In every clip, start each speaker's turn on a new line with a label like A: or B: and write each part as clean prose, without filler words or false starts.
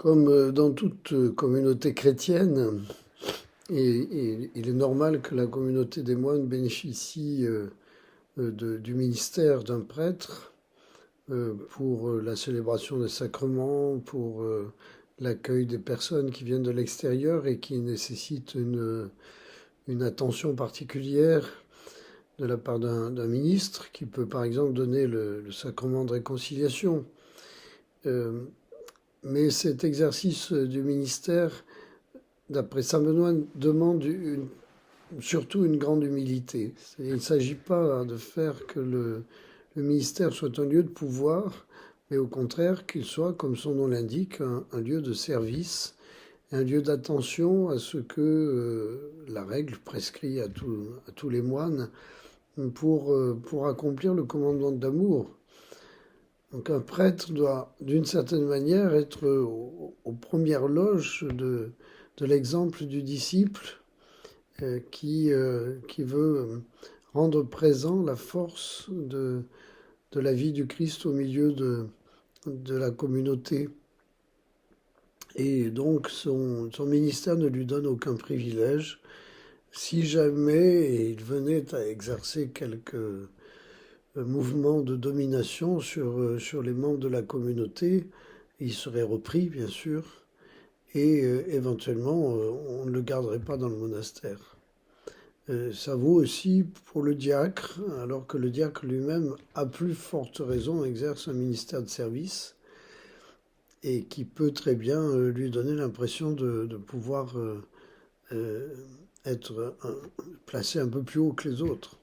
A: Comme dans toute communauté chrétienne, il est normal que la communauté des moines bénéficie du ministère d'un prêtre pour la célébration des sacrements, pour l'accueil des personnes qui viennent de l'extérieur et qui nécessitent une attention particulière de la part d'un ministre qui peut par exemple donner le sacrement de réconciliation. Mais cet exercice du ministère, d'après saint Benoît, demande surtout une grande humilité. Il ne s'agit pas de faire que le ministère soit un lieu de pouvoir, mais au contraire qu'il soit, comme son nom l'indique, un lieu de service, un lieu d'attention à ce que la règle prescrit à tous les moines pour accomplir le commandement d'amour. Donc un prêtre doit, d'une certaine manière, être aux premières loges de l'exemple du disciple qui veut rendre présent la force de la vie du Christ au milieu de la communauté. Et donc son ministère ne lui donne aucun privilège. Si jamais il venait à exercer quelques mouvement de domination sur les membres de la communauté, il serait repris, bien sûr, et éventuellement, on ne le garderait pas dans le monastère. Ça vaut aussi pour le diacre, alors que le diacre lui-même, à plus forte raison, exerce un ministère de service et qui peut très bien lui donner l'impression de pouvoir être placé un peu plus haut que les autres.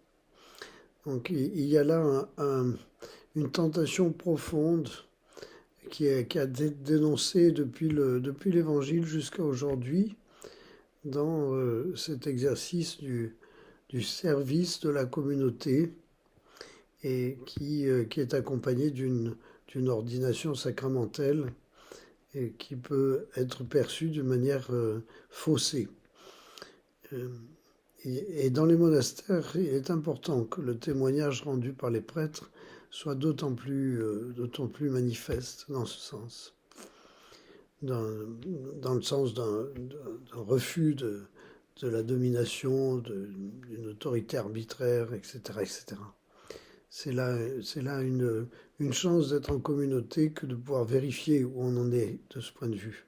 A: Donc il y a là une tentation profonde qui a dénoncée depuis l'Évangile jusqu'à aujourd'hui dans cet exercice du service de la communauté et qui est accompagné d'une ordination sacramentelle et qui peut être perçue d'une manière faussée. Et dans les monastères, il est important que le témoignage rendu par les prêtres soit d'autant plus manifeste dans ce sens, dans le sens d'un refus de la domination, d'une autorité arbitraire, etc., etc. C'est là une chance d'être en communauté que de pouvoir vérifier où on en est de ce point de vue.